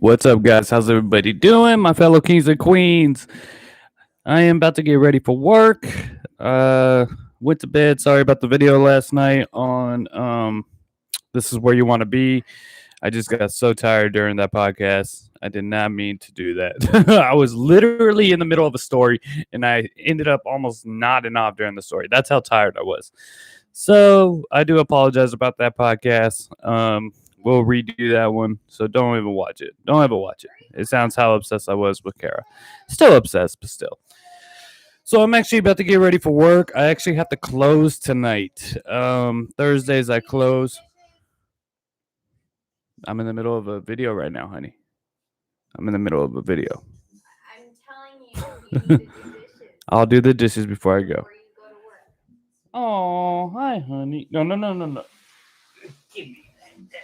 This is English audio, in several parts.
What's up, guys? How's everybody doing, my fellow kings and queens? I am about to get ready for work. Went to bed. Sorry about the video last night on This Is Where You Want to Be. I just got so tired during that podcast. I did not mean to do that. I was literally in the middle of a story, and I ended up almost nodding off during the story. That's how tired I was. So I do apologize about that podcast. We'll redo that one. So don't even watch it. Don't ever watch it. It sounds how obsessed I was with Kara. Still obsessed, but still. So I'm actually about to get ready for work. I actually have to close tonight. Thursdays I close. I'm in the middle of a video right now, honey. I'm in the middle of a video. I'm telling you, you need to do dishes I'll do the dishes before I go. before you go to work. Oh, hi, honey. No. Give me that.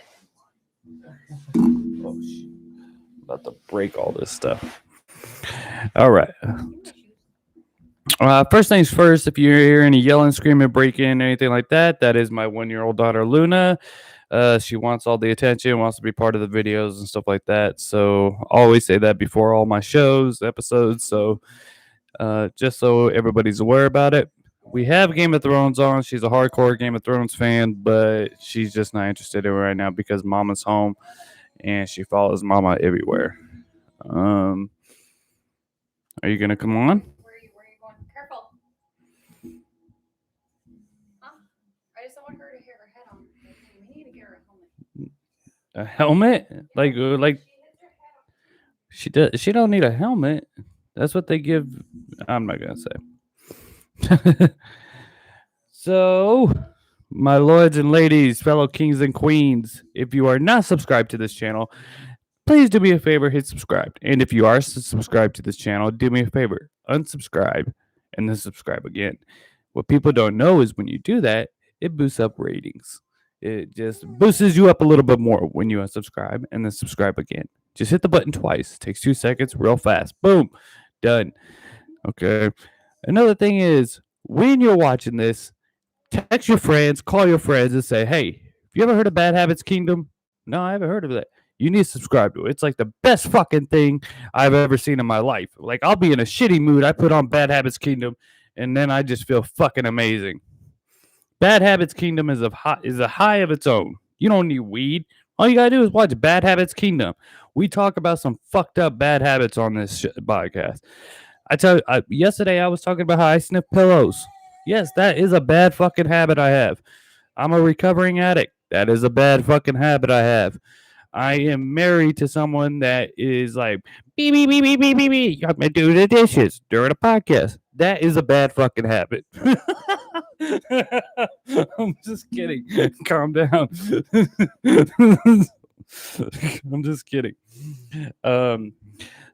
Oh, shit. I'm about to break all this stuff. All right. First things first, if you hear any yelling, screaming, breaking, anything like that, that is my 1-year-old daughter, Luna. She wants all the attention, wants to be part of the videos and stuff like that. So I always say that before all my shows, episodes. So just so everybody's aware about it. We have Game of Thrones on. She's a hardcore Game of Thrones fan, but she's just not interested in it right now because Mama's home and she follows Mama everywhere. Are you gonna come on? Where are you going? Careful. Huh? I just don't want her to hit her head on. We need to get her a helmet. A helmet? Like she does. She don't need a helmet. That's what they give. I'm not gonna say. So, my lords and ladies, fellow kings and queens, if you are not subscribed to this channel, please do me a favor, hit subscribe. And if you are subscribed to this channel, do me a favor, unsubscribe and then subscribe again. What people don't know is when you do that, it boosts up ratings. It just boosts you up a little bit more when you unsubscribe and then subscribe again. Just hit the button twice. It takes 2 seconds, real fast. Boom, done. Okay. Another thing is, when you're watching this, text your friends, call your friends, and say, hey, have you ever heard of Bad Habits Kingdom? No, I haven't heard of that. You need to subscribe to it. It's like the best fucking thing I've ever seen in my life. Like, I'll be in a shitty mood. I put on Bad Habits Kingdom, and then I just feel fucking amazing. Bad Habits Kingdom is a high of its own. You don't need weed. All you gotta do is watch Bad Habits Kingdom. We talk about some fucked up bad habits on this podcast. I tell you, yesterday I was talking about how I sniff pillows. Yes, that is a bad fucking habit I have. I'm a recovering addict. That is a bad fucking habit I have. I am married to someone that is like, beep, beep, beep, beep, beep, beep, beep. I'm going to do the dishes during a podcast. That is a bad fucking habit. I'm just kidding. Calm down. I'm just kidding.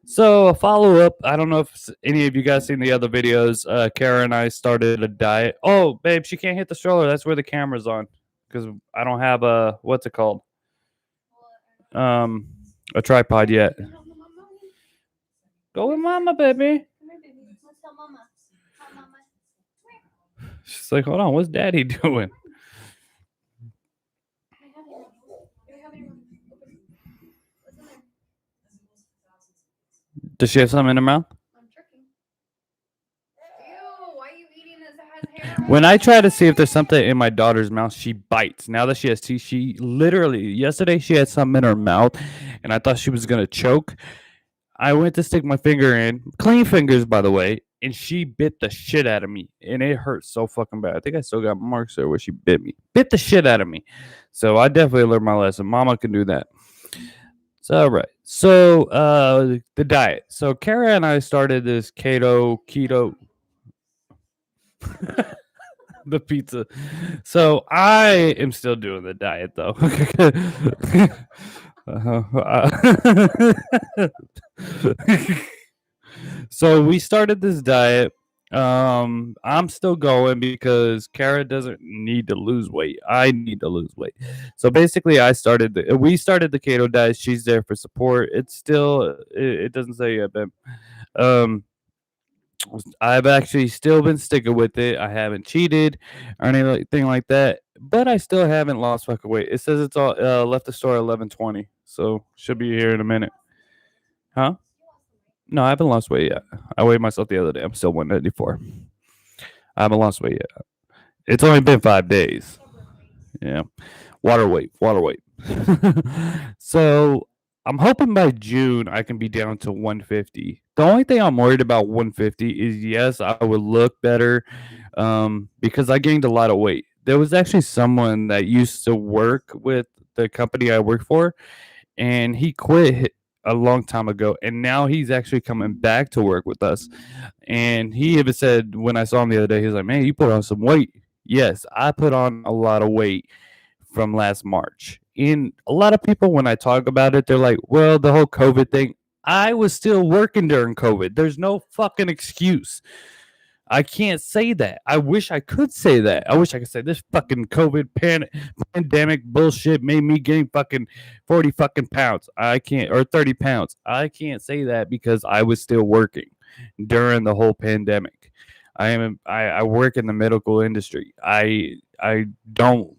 So a follow up. I don't know if any of you guys seen the other videos. Kara and I started a diet. Oh, babe, she can't hit the stroller. That's where the camera's on because I don't have a what's it called? A tripod yet. Go with mama, baby. Let's tell Mama. Hi, Mama. She's like, hold on, what's daddy doing? What's in there? Does she have something in her mouth? I'm tricking. Ew, why are you eating this? It has hair. When I try to see if there's something in my daughter's mouth, she bites. Now that she has teeth, she literally, yesterday she had something in her mouth and I thought she was going to choke. I went to stick my finger in, clean fingers, by the way, and she bit the shit out of me. And it hurt so fucking bad. I think I still got marks there where she bit me. Bit the shit out of me. So I definitely learned my lesson. Mama can do that. So, all right. So, the diet. So, Kara and I started this keto. The pizza. So I am still doing the diet though. So we started this diet. I'm still going because Kara doesn't need to lose weight. I need to lose weight. So basically, we started the keto diet. She's there for support. It's still, it doesn't say yet, but I've actually still been sticking with it. I haven't cheated or anything like that, but I still haven't lost fucking weight. It says it's all left the store at 11:20, so should be here in a minute. Huh? No, I haven't lost weight yet. I weighed myself the other day. I'm still 194. I haven't lost weight yet. It's only been 5 days. Yeah. Water weight. So I'm hoping by June I can be down to 150. The only thing I'm worried about 150 is yes, I would look better because I gained a lot of weight. There was actually someone that used to work with the company I work for, and he quit a long time ago, and now he's actually coming back to work with us. And he even said when I saw him the other day, he was like, "Man, you put on some weight." Yes, I put on a lot of weight from last March. And a lot of people, when I talk about it, they're like, well, the whole COVID thing. I was still working during COVID. There's no fucking excuse. I can't say that. I wish I could say that. I wish I could say this fucking COVID pandemic bullshit made me gain fucking 40 fucking pounds. I can't, or 30 pounds. I can't say that because I was still working during the whole pandemic. I work in the medical industry. I don't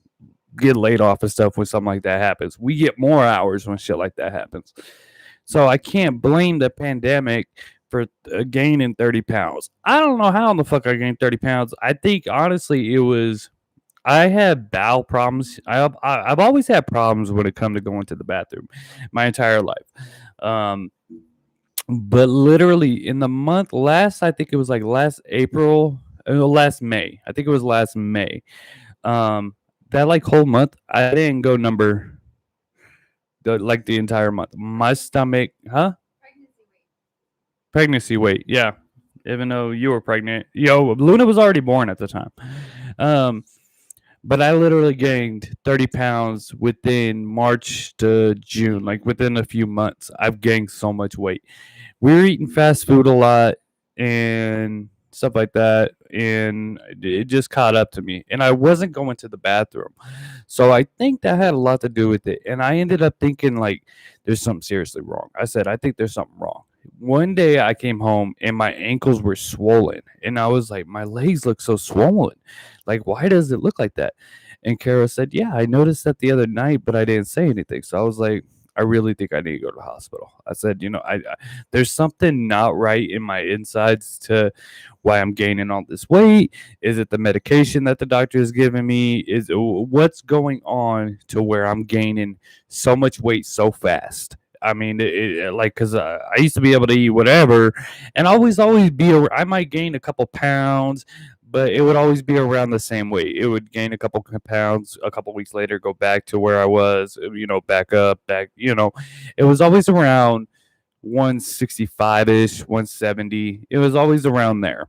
get laid off and stuff when something like that happens. We get more hours when shit like that happens. So I can't blame the pandemic for gaining 30 pounds. I don't know how in the fuck I gained 30 pounds. I think honestly it was I had bowel problems. I've always had problems when it come to going to the bathroom my entire life. But literally in the month I think it was like last April, last May. I think it was last May. That like whole month I didn't go the entire month. My stomach, huh? Pregnancy weight, yeah. Even though you were pregnant, Luna was already born at the time. But I literally gained 30 pounds within March to June, like within a few months. I've gained so much weight. We were eating fast food a lot and stuff like that, and it just caught up to me. And I wasn't going to the bathroom, so I think that had a lot to do with it. And I ended up thinking like, there's something seriously wrong. I said, I think there's something wrong. One day I came home and my ankles were swollen, and I was like, my legs look so swollen. Like, why does it look like that? And Kara said, yeah, I noticed that the other night, but I didn't say anything. So I was like, I really think I need to go to the hospital. I said, I there's something not right in my insides to why I'm gaining all this weight. Is it the medication that the doctor is giving me? Is what's going on to where I'm gaining so much weight so fast? I mean, like, because I used to be able to eat whatever, and always be. I might gain a couple pounds, but it would always be around the same weight. It would gain a couple pounds, a couple weeks later, go back to where I was, back up, back. It was always around 165 ish, 170. It was always around there.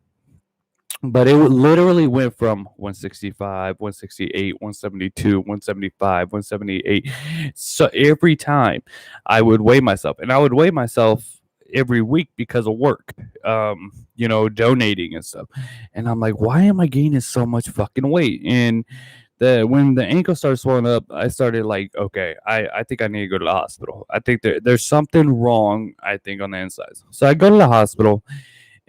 But it literally went from 165, 168, 172, 175, 178. So every time I would weigh myself, and I would weigh myself every week because of work, donating and stuff. And I'm like, why am I gaining so much fucking weight? And when the ankle started swelling up, I started like, okay, I think I need to go to the hospital. I think there's something wrong, I think, on the insides. So I go to the hospital.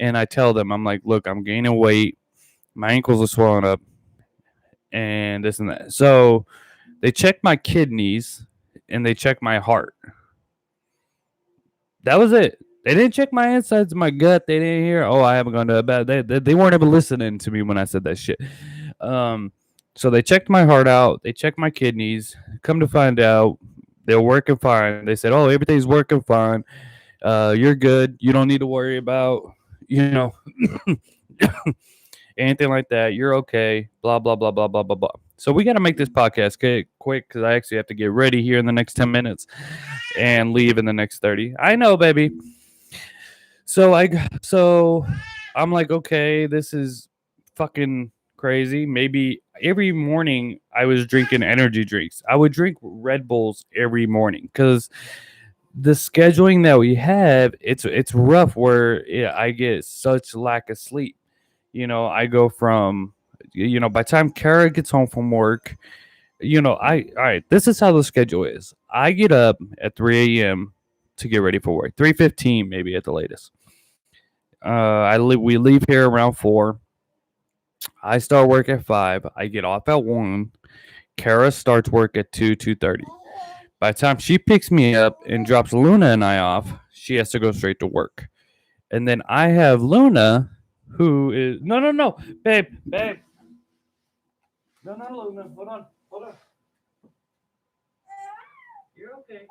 And I tell them, I'm like, look, I'm gaining weight. My ankles are swelling up and this and that. So they check my kidneys and they check my heart. That was it. They didn't check my insides of my gut. They didn't hear, oh, I haven't gone to bed. They weren't even listening to me when I said that shit. So they checked my heart out. They checked my kidneys. Come to find out, they're working fine. They said, oh, everything's working fine. You're good. You don't need to worry about anything like that. You're okay. Blah, blah, blah, blah, blah, blah, blah. So we got to make this podcast quick because I actually have to get ready here in the next 10 minutes and leave in the next 30. I know, baby. So I'm like, okay, this is fucking crazy. Maybe every morning I was drinking energy drinks. I would drink Red Bulls every morning because the scheduling that we have, it's rough where I get such lack of sleep. I go from, by the time Kara gets home from work, all right, this is how the schedule is. I get up at 3 a.m. to get ready for work, 3:15 maybe at the latest. We leave here around 4. I start work at 5. I get off at 1. Kara starts work at 2:30. By the time she picks me up and drops Luna and I off, she has to go straight to work. And then I have Luna, who is no, babe. No, Luna, hold on. You're okay.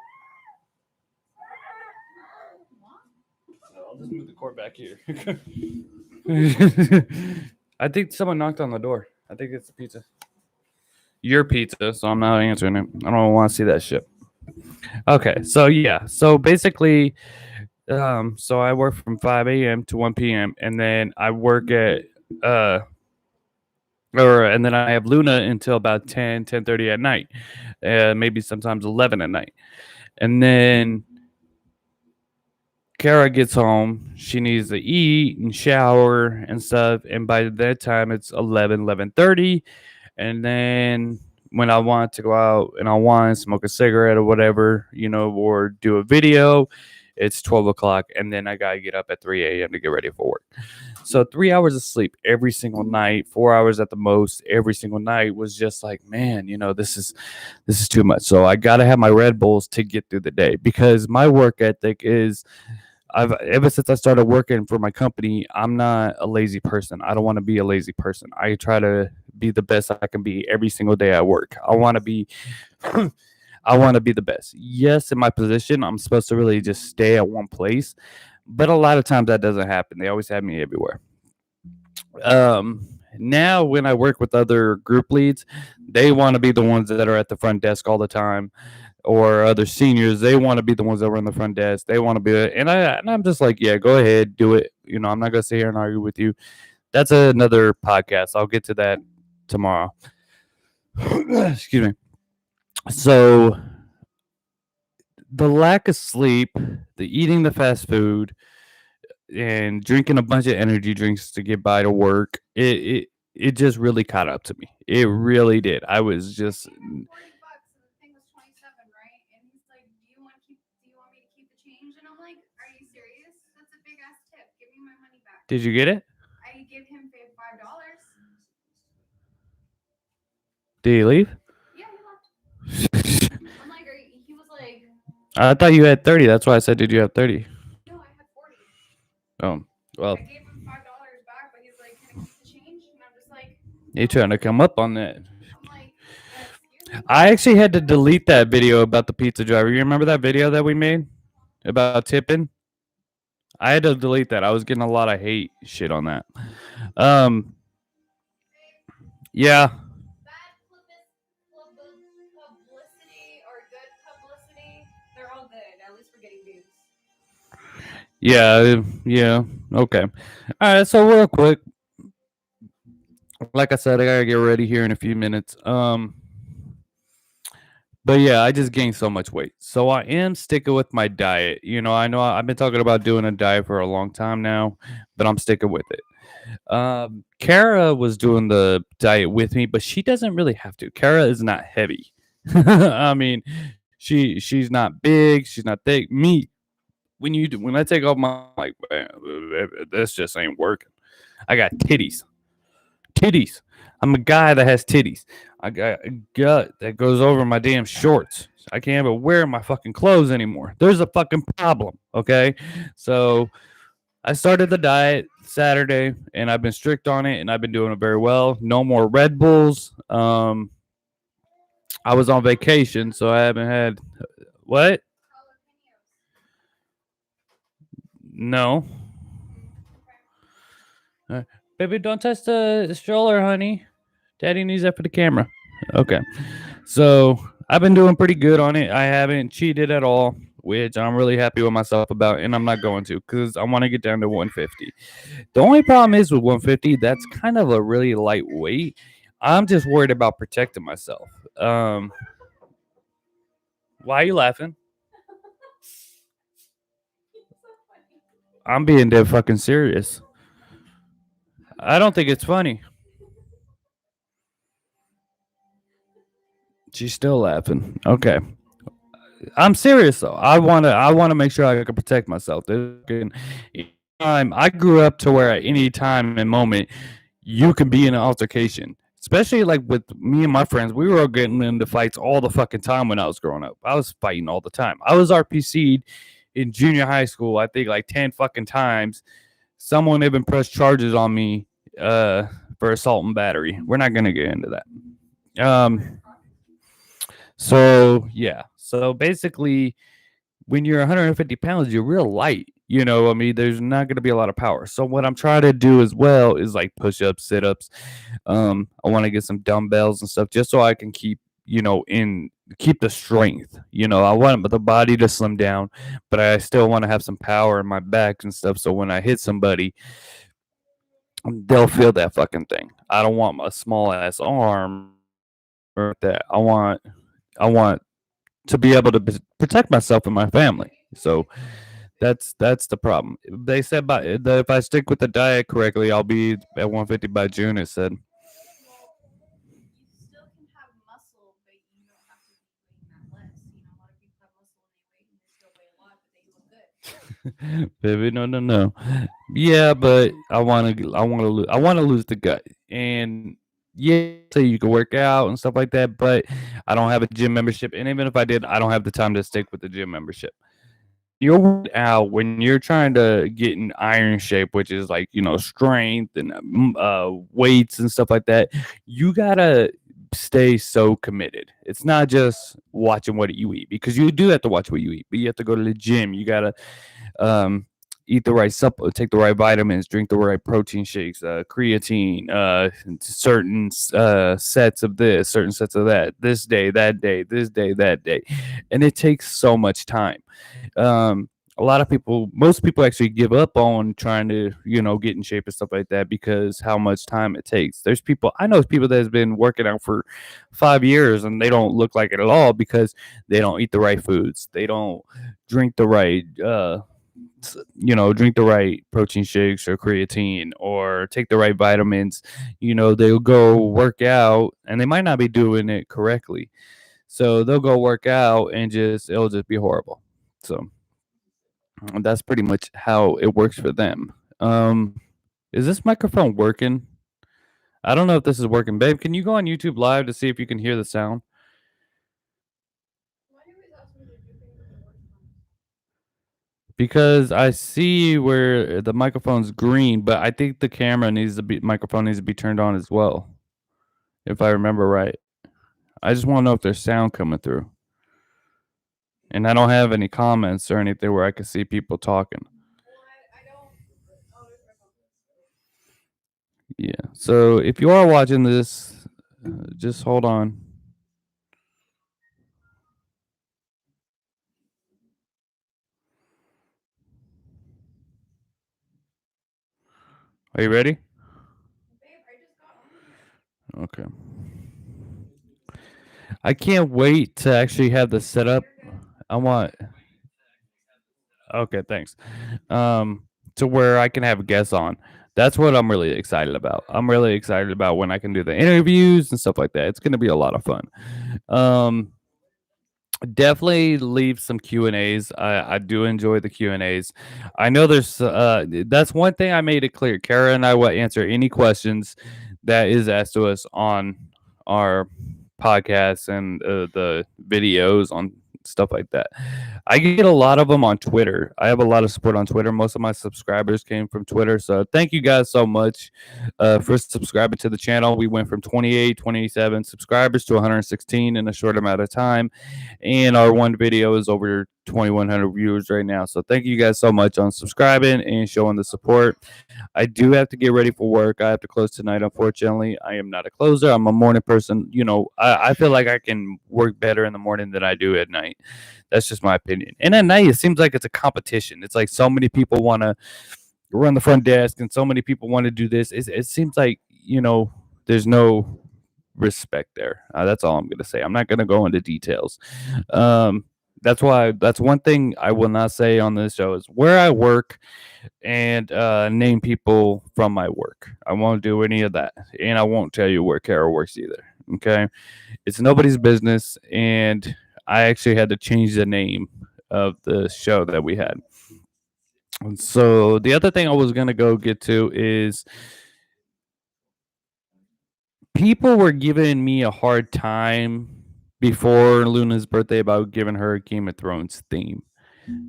I'll just move the cord back here. I think someone knocked on the door. I think it's the pizza. Your pizza, so I'm not answering it. I don't want to see that shit. Okay, so yeah. So basically, so I work from 5 a.m. to 1 p.m. and then I work at and then I have Luna until about 10:30 at night. Maybe sometimes 11 at night. And then Kara gets home. She needs to eat and shower and stuff. And by that time, it's 11:30. And then when I want to go out and I want to smoke a cigarette or whatever, or do a video, it's 12 o'clock. And then I got to get up at 3 a.m. to get ready for work. So 3 hours of sleep every single night, 4 hours at the most every single night was just like, man, this is too much. So I got to have my Red Bulls to get through the day because my work ethic is ever since I started working for my company, I'm not a lazy person. I don't want to be a lazy person. I try to be the best I can be every single day at work. I want to be the best. Yes, in my position, I'm supposed to really just stay at one place, but a lot of times that doesn't happen. They always have me everywhere. Now when I work with other group leads, they want to be the ones that are at the front desk all the time. Or other seniors, they want to be the ones that run the front desk. They want to be it. And I'm just like, yeah, go ahead, do it. I'm not going to sit here and argue with you. That's another podcast. I'll get to that tomorrow. Excuse me. So the lack of sleep, the eating the fast food, and drinking a bunch of energy drinks to get by to work, it just really caught up to me. It really did. I was just... Did you get it? I give him $5. Did he leave? Yeah, he left. I'm like, he was like, I thought you had 30. That's why I said, did you have 30? No, I had 40. Oh, well. I gave him $5 back, but he's like, can I keep the change? And I'm just like, He trying to come up on that. I'm like, excuse me? I actually had to delete that video about the pizza driver. You remember that video that we made about tipping? I had to delete that. I was getting a lot of hate shit on that. Yeah. Bad publicity or good publicity, they're all good. At least we're getting views. Yeah. Okay. All right. So real quick, like I said, I gotta get ready here in a few minutes. But yeah, I just gained so much weight. So I am sticking with my diet. I know I've been talking about doing a diet for a long time now, but I'm sticking with it. Kara was doing the diet with me, but she doesn't really have to. Kara is not heavy. I mean, she's not big, she's not thick. Me, when I take off my this just ain't working. I got titties. I'm a guy that has titties. I got a gut that goes over my damn shorts. I can't even wear my fucking clothes anymore. There's a fucking problem, okay? So I started the diet Saturday, and I've been strict on it, and I've been doing it very well. No more Red Bulls. I was on vacation, so I haven't had... What? No. Baby, don't touch the stroller, honey. Daddy needs that for the camera. Okay. So I've been doing pretty good on it. I haven't cheated at all, which I'm really happy with myself about, and I'm not going to because I want to get down to 150. The only problem is with 150, that's kind of a really light weight. I'm just worried about protecting myself. Why are you laughing? I'm being dead fucking serious. I don't think it's funny. She's still laughing. Okay. I'm serious though. I wanna make sure I can protect myself. I grew up to where at any time and moment you can be in an altercation. Especially like with me and my friends, we were all getting into fights all the fucking time when I was growing up. I was fighting all the time. I was RPC'd in junior high school, I think like 10 fucking times. Someone even pressed charges on me for assault and battery. We're not gonna get into that. So yeah. So basically, when you're 150 pounds, you're real light. You know, I mean, there's not going to be a lot of power. So what I'm trying to do as well is like push-ups, sit-ups. I want to get some dumbbells and stuff just so I can keep, keep the strength. I want the body to slim down, but I still want to have some power in my back and stuff. So when I hit somebody, they'll feel that fucking thing. I don't want my small ass arm or that. I want to be able to protect myself and my family. So that's the problem. They said if I stick with the diet correctly, I'll be at 150 by June. It said. Well, you still can have muscle, but you don't have to be weighing that less. A lot of people have muscle and they weight and they still weigh a lot, but they look good. Baby, no. Yeah, but I want to lose the gut. And yeah, so you can work out and stuff like that, but I don't have a gym membership, and even if I did, I don't have the time to stick with the gym membership. You're working out when you're trying to get in iron shape, which is like strength and weights and stuff like that. You gotta stay so committed. It's not just watching what you eat, because you do have to watch what you eat, but you have to go to the gym. You gotta um, eat the right take the right vitamins, drink the right protein shakes, creatine, certain sets of this, certain sets of that, this day, that day, this day, that day, and it takes so much time. A lot of people, most people actually give up on trying to, get in shape and stuff like that because how much time it takes. I know people that has been working out for 5 years and they don't look like it at all because they don't eat the right foods. They don't drink the right, drink the right protein shakes or creatine or take the right vitamins. They'll go work out and they might not be doing it correctly. So they'll go work out and it'll just be horrible. So that's pretty much how it works for them. Is this microphone working? I don't know if this is working. Babe, can you go on YouTube Live to see if you can hear the sound? Why do you always ask me to do things that work? Because I see where the microphone's green, but I think the microphone needs to be turned on as well, if I remember right. I just want to know if there's sound coming through. And I don't have any comments or anything where I can see people talking. Well, I don't. Oh, there's my phone. Yeah. So if you are watching this, just hold on. Are you ready? Babe, I just got on. Okay. I can't wait to actually have the setup. I want. Okay, thanks. To where I can have guests on. That's what I'm really excited about. I'm really excited about when I can do the interviews and stuff like that. It's going to be a lot of fun. Definitely leave some Q&As. I do enjoy the Q&As. I know that's one thing I made it clear. Kara and I will answer any questions that is asked to us on our podcasts and the videos on stuff like that. I get a lot of them on Twitter. I have a lot of support on Twitter. Most of my subscribers came from Twitter. So thank you guys so much for subscribing to the channel. We went from 28, 27 subscribers to 116 in a short amount of time. And our one video is over 2,100 viewers right now. So thank you guys so much on subscribing and showing the support. I do have to get ready for work. I have to close tonight, unfortunately. I am not a closer. I'm a morning person. I feel like I can work better in the morning than I do at night. That's just my opinion. And at night, it seems like it's a competition. It's like so many people want to run the front desk and so many people want to do this. It seems like, there's no respect there. That's all I'm going to say. I'm not going to go into details. That's one thing I will not say on this show is where I work and name people from my work. I won't do any of that. And I won't tell you where Kara works either. Okay. It's nobody's business. And I actually had to change the name of the show that we had. And so the other thing I was going to go get to is people were giving me a hard time before Luna's birthday about giving her a Game of Thrones theme.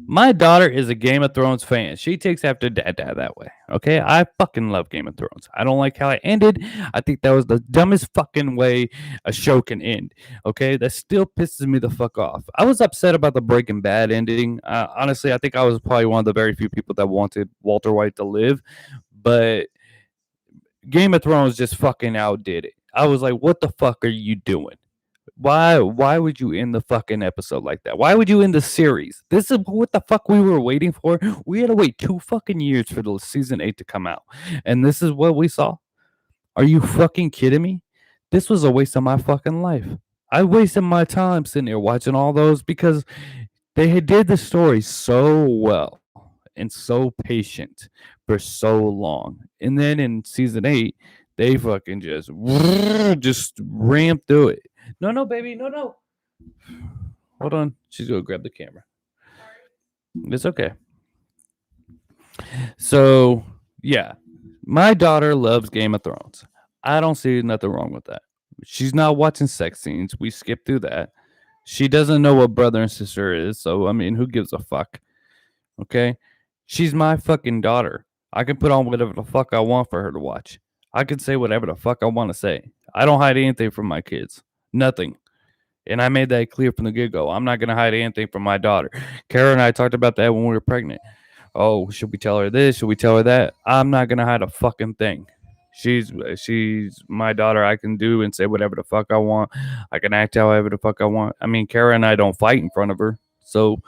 My daughter is a Game of Thrones fan. She takes after dad that way. Okay, I fucking love Game of Thrones. I don't like how it ended. I think that was the dumbest fucking way a show can end. Okay, that still pisses me the fuck off. I was upset about the Breaking Bad ending. Honestly, I think I was probably one of the very few people that wanted Walter White to live, but Game of Thrones just fucking outdid it. I was like, what the fuck are you doing? Why would you end the fucking episode like that? Why would you end the series? This is what the fuck we were waiting for. We had to wait 2 fucking years for the season 8 to come out. And this is what we saw. Are you fucking kidding me? This was a waste of my fucking life. I wasted my time sitting there watching all those because they had did the story so well and so patient for so long. And then in season 8, they fucking just rammed through it. No, baby, no. Hold on. She's gonna grab the camera. It's okay. So yeah, my daughter loves Game of Thrones. I don't see nothing wrong with that. She's not watching sex scenes. We skip through that. She doesn't know what brother and sister is, so I mean, who gives a fuck? Okay? She's my fucking daughter. I can put on whatever the fuck I want for her to watch. I can say whatever the fuck I want to say. I don't hide anything from my kids. Nothing. And I made that clear from the get go. I'm not going to hide anything from my daughter. Kara and I talked about that when we were pregnant. Oh, should we tell her this? Should we tell her that? I'm not going to hide a fucking thing. She's my daughter. I can do and say whatever the fuck I want. I can act however the fuck I want. I mean, Kara and I don't fight in front of her. So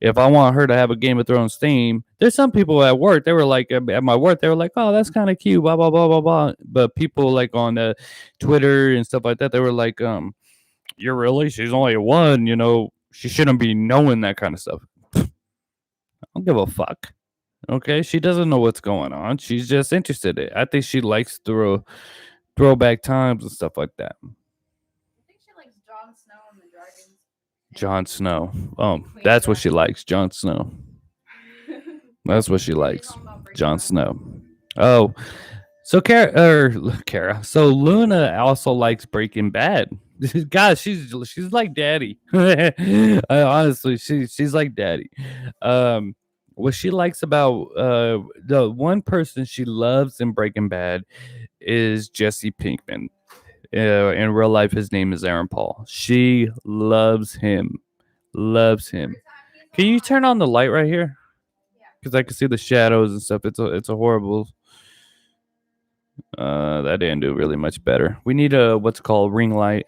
if I want her to have a Game of Thrones theme, there's some people at work. They were like, at my work, they were like, "Oh, that's kind of cute." Blah blah blah blah blah. But people like on Twitter and stuff like that, they were like, "You're really? She's only one. You know, she shouldn't be knowing that kind of stuff." I don't give a fuck. Okay, she doesn't know what's going on. She's just interested in it. I think she likes throwback times and stuff like that. I think she likes Jon Snow and the dragons. Jon Snow. Oh, that's what she likes. Jon Snow. That's what she likes. Jon Snow. Oh, so Kara. So Luna also likes Breaking Bad. God, she's like daddy. Honestly, she's like daddy. What she likes about the one person she loves in Breaking Bad is Jesse Pinkman. In real life, his name is Aaron Paul. She loves him. Loves him. Can you turn on the light right here? Because I can see the shadows and stuff. It's a horrible. That didn't do really much better. We need a what's called ring light.